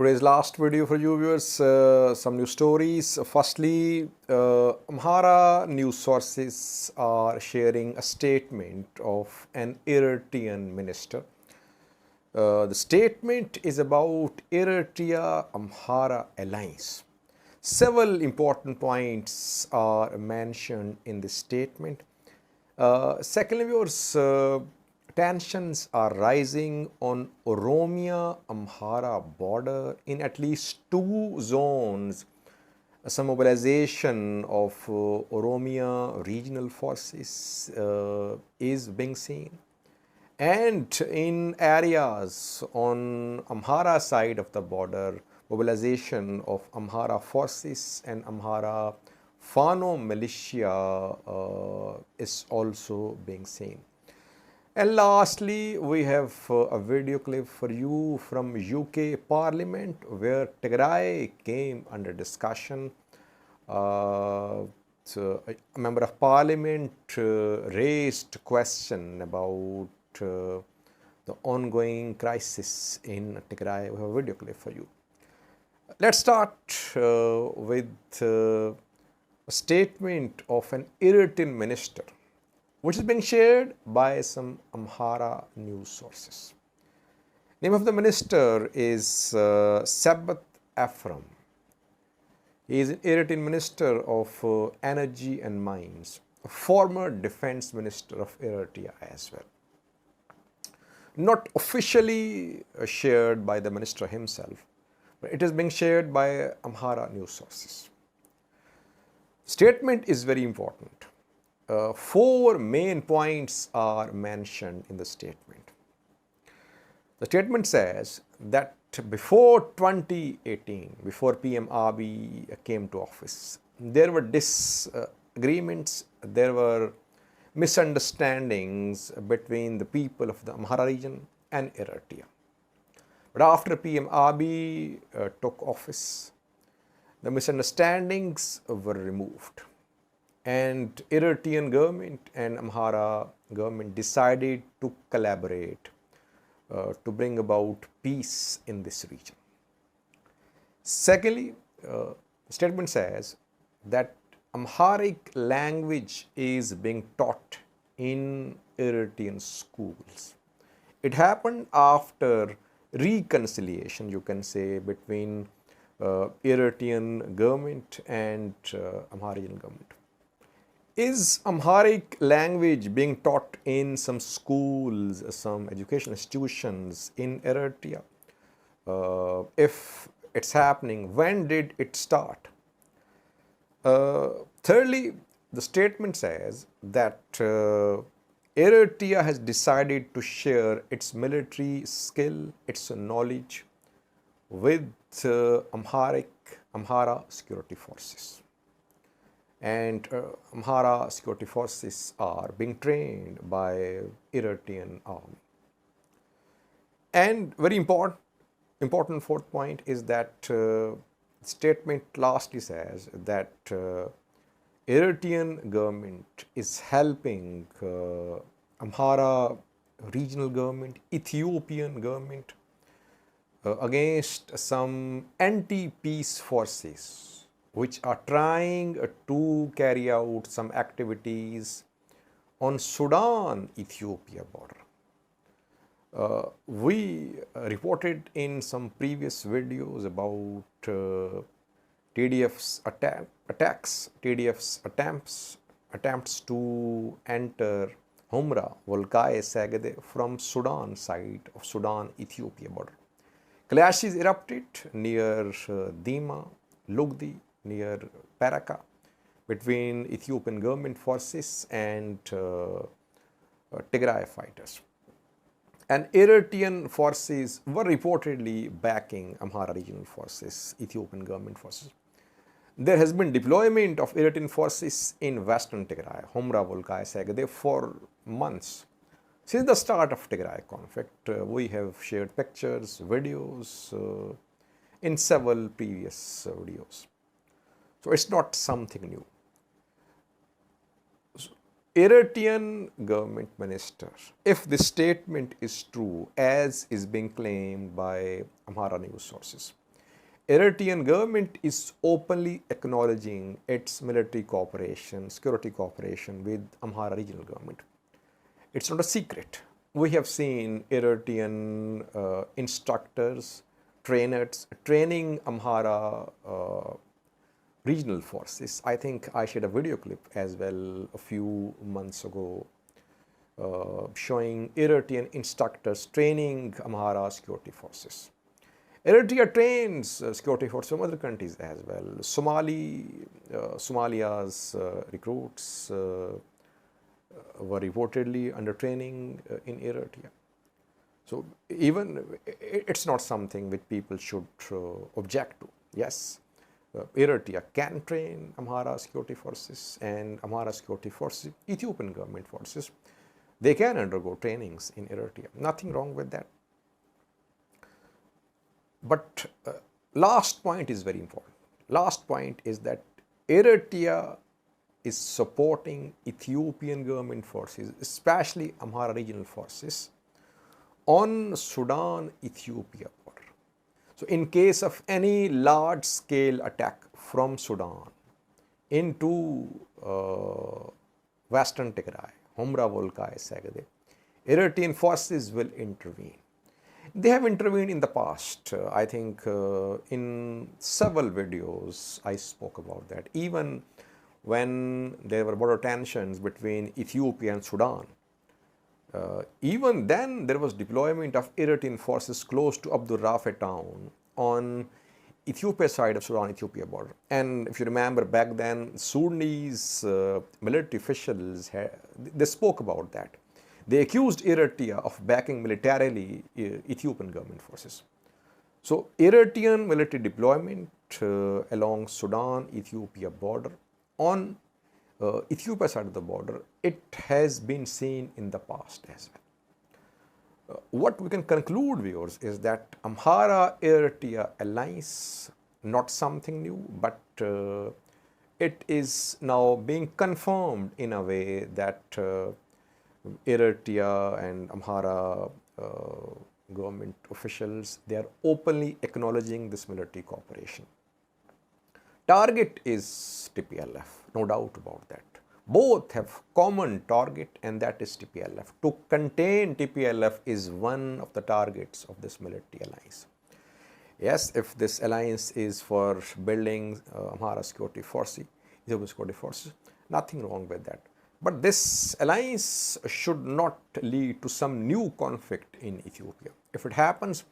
Today's last video for you viewers, some news stories. Firstly, Amhara news sources are sharing a statement of an Eritrean minister. The statement is about Eritrea Amhara alliance. Several important points are mentioned in this statement. Secondly, viewers, tensions are rising on Oromia Amhara border in at least two zones. Some mobilization of Oromia regional forces is being seen. And in areas on Amhara side of the border, mobilization of Amhara forces and Amhara Fano militia is also being seen. And lastly, we have a video clip for you from UK Parliament where Tigray came under discussion. So a member of Parliament raised question about the ongoing crisis in Tigray. We have a video clip for you. Let's start with a statement of an Eritrean minister, which is being shared by some Amhara news sources. Name of the minister is Sabbath Ephraim. He is an Eritrean minister of energy and mines, a former defense minister of Eritrea as well. Not officially shared by the minister himself, but it is being shared by Amhara news sources. Statement is very important. Four main points are mentioned in the statement. The statement says that before 2018, before PM Abiy came to office, there were disagreements, there were misunderstandings between the people of the Amhara region and Eritrea. But after PM Abiy took office, the misunderstandings were removed. And Eritrean government and Amhara government decided to collaborate to bring about peace in this region. Secondly, the statement says that Amharic language is being taught in Eritrean schools. It happened after reconciliation, you can say, between Eritrean government and Amharian government. Is Amharic language being taught in some schools, some educational institutions in Eritrea? If it's happening, when did it start? Thirdly, the statement says that Eritrea has decided to share its military skill, its knowledge with Amhara security forces. And Amhara security forces are being trained by Eritrean army. And very important fourth point is that statement lastly says that Eritrean government is helping Amhara regional government, Ethiopian government against some anti-peace forces which are trying to carry out some activities on Sudan-Ethiopia border. We reported in some previous videos about TDF's attacks, TDF's attempts to enter Humra, Volkai, Sagade from Sudan side of Sudan-Ethiopia border. Clashes erupted near Dima, Lugdi, near Paraka, between Ethiopian government forces and Tigray fighters. And Eritrean forces were reportedly backing Amhara regional forces, Ethiopian government forces. There has been deployment of Eritrean forces in western Tigray, Humra, Volkai, Sagade for months. Since the start of Tigray conflict, we have shared pictures, videos in several previous videos. So it's not something new. Eritrean government minister, if this statement is true as is being claimed by Amhara news sources, Eritrean government is openly acknowledging its military cooperation, security cooperation with Amhara regional government. It's not a secret. We have seen Eritrean instructors, trainers training Amhara regional forces. I think I shared a video clip as well a few months ago showing Eritrean instructors training Amhara security forces. Eritrea trains security forces from other countries as well. Somalia's recruits were reportedly under training in Eritrea. So even it's not something which people should object to. Yes, Eritrea can train Amhara security forces, and Amhara security forces, Ethiopian government forces, they can undergo trainings in Eritrea. Nothing wrong with that. But last point is very important. Last point is that Eritrea is supporting Ethiopian government forces, especially Amhara regional forces, on Sudan-Ethiopia border. So in case of any large-scale attack from Sudan into Western Tigray, Humra Volkai Sagade, Eritrean forces will intervene. They have intervened in the past. I think in several videos I spoke about that. Even when there were border tensions between Ethiopia and Sudan, even then there was deployment of Eritrean forces close to Abdul Rafi town on Ethiopia side of Sudan-Ethiopia border. And if you remember back then, Sudanese military officials, they spoke about that. They accused Eritrea of backing militarily Ethiopian government forces. So Eritrean military deployment along Sudan-Ethiopia border on Ethiopia side of the border, it has been seen in the past as well. What we can conclude, viewers, is that Amhara-Eritrea alliance, not something new, but it is now being confirmed in a way that Eritrea and Amhara government officials, they are openly acknowledging this military cooperation. Target is TPLF, no doubt about that. Both have common target, and that is TPLF. To contain TPLF is one of the targets of this military alliance. Yes, if this alliance is for building Amhara security forces, Ethiopian security forces, nothing wrong with that. But this alliance should not lead to some new conflict in Ethiopia. If it happens,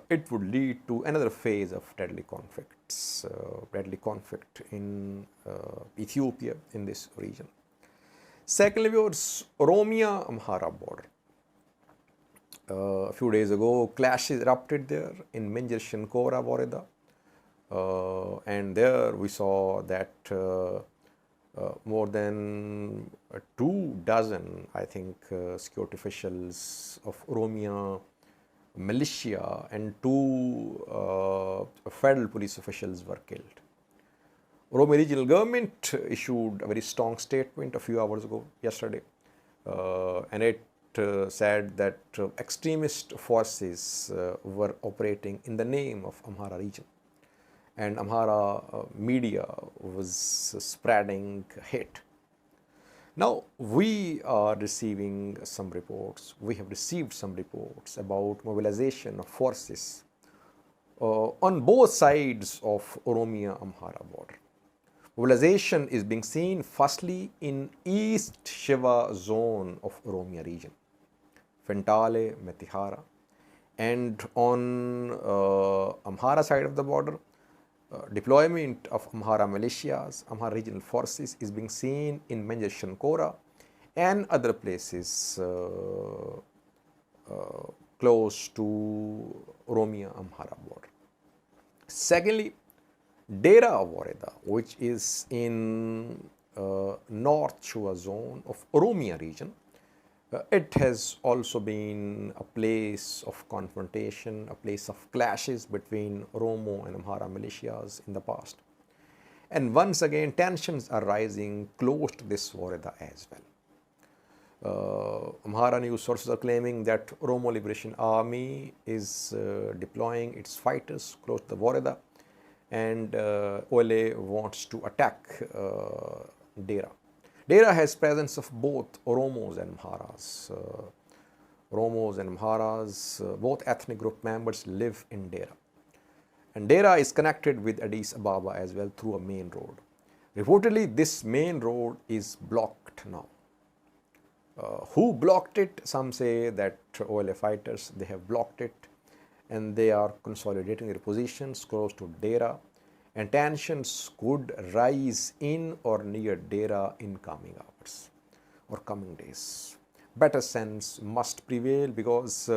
it would lead to another phase of deadly conflicts, deadly conflict in Ethiopia, in this region. Secondly, viewers, Oromia-Amhara border. A few days ago, clashes erupted there in Minjir Shinkora Boreda, and there we saw that more than 24, I think, security officials of Oromia militia and 2 federal police officials were killed. Oromia regional government issued a very strong statement a few hours ago, yesterday, and it said that extremist forces were operating in the name of Amhara region, and Amhara media was spreading hate. Now, we are receiving some reports, we have received some reports about mobilization of forces on both sides of Oromia-Amhara border. Mobilization is being seen firstly in East Shiva zone of Oromia region, Fentale, Metihara, and on Amhara side of the border, deployment of Amhara militias, Amhara regional forces is being seen in Minjir Shinkora and other places close to Oromia-Amhara border. Secondly, Dera Voreda, which is in North Shua zone of Oromia region, it has also been a place of confrontation, a place of clashes between Oromo and Amhara militias in the past. And once again, tensions are rising close to this Voreda as well. Amhara news sources are claiming that Oromo Liberation Army is deploying its fighters close to the Voreda, and OLA wants to attack Dera. Dera has presence of both Oromos and Amharas. Oromos and Amharas, both ethnic group members live in Dera. And Dera is connected with Addis Ababa as well through a main road. Reportedly, this main road is blocked now. Who blocked it? Some say that OLA fighters, they have blocked it, and they are consolidating their positions close to Dera, and tensions could rise in or near Dera in coming hours or coming days. Better sense must prevail, because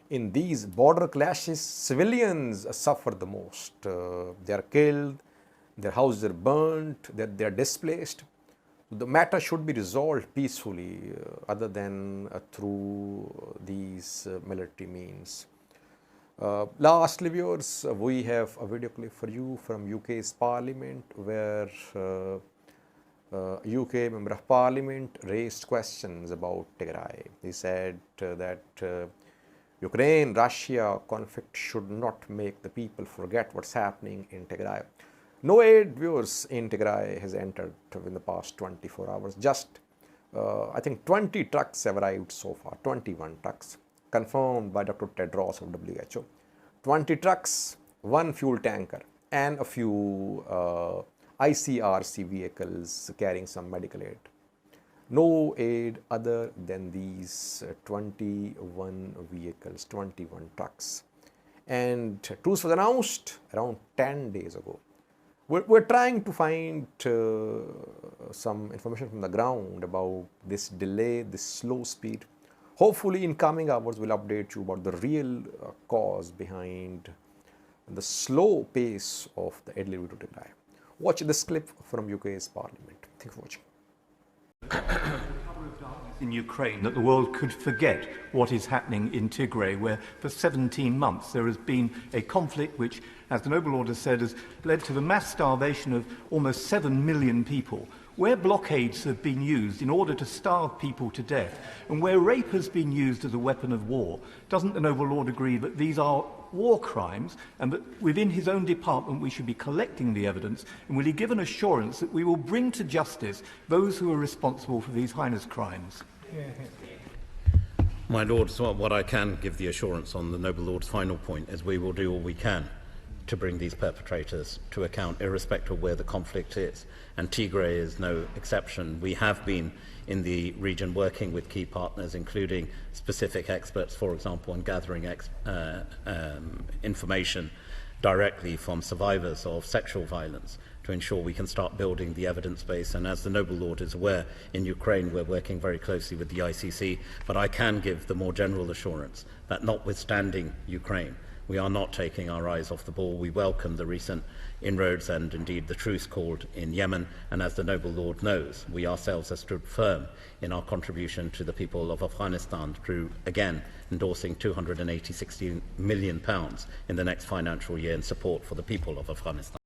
in these border clashes, civilians suffer the most. They are killed, their houses are burnt, they are displaced. The matter should be resolved peacefully, other than through these military means. Lastly, viewers, we have a video clip for you from UK's Parliament, where UK Member of Parliament raised questions about Tigray. He said that Ukraine-Russia conflict should not make the people forget what's happening in Tigray. No aid, viewers, in Tigray has entered in the past 24 hours. Just, I think 20 trucks have arrived so far, 21 trucks, confirmed by Dr. Tedros of WHO. 20 trucks, 1 fuel tanker, and a few ICRC vehicles carrying some medical aid. No aid other than these 21 vehicles, 21 trucks. And truce was announced around 10 days ago. We're trying to find some information from the ground about this delay, this slow speed. Hopefully in coming hours we'll update you about the real cause behind the slow pace of the aid delivery to Tigray. Watch this clip from UK's Parliament. Thanks for watching. In Ukraine, that the world could forget what is happening in Tigray, where for 17 months there has been a conflict which, as the Noble Order said, has led to the mass starvation of almost 7 million people, where blockades have been used in order to starve people to death, and where rape has been used as a weapon of war. Doesn't the Noble Lord agree that these are war crimes, and that within his own department we should be collecting the evidence, and will he give an assurance that we will bring to justice those who are responsible for these heinous crimes? My Lords, what I can give the assurance on the Noble Lord's final point is we will do all we can to bring these perpetrators to account, irrespective of where the conflict is. And Tigray is no exception. We have been in the region working with key partners, including specific experts, for example, on gathering information directly from survivors of sexual violence to ensure we can start building the evidence base. And as the Noble Lord is aware, in Ukraine we're working very closely with the ICC, but I can give the more general assurance that notwithstanding Ukraine, we are not taking our eyes off the ball. We welcome the recent inroads and indeed the truce called in Yemen, and as the Noble Lord knows, we ourselves have stood firm in our contribution to the people of Afghanistan through, again, endorsing £260 million in the next financial year in support for the people of Afghanistan.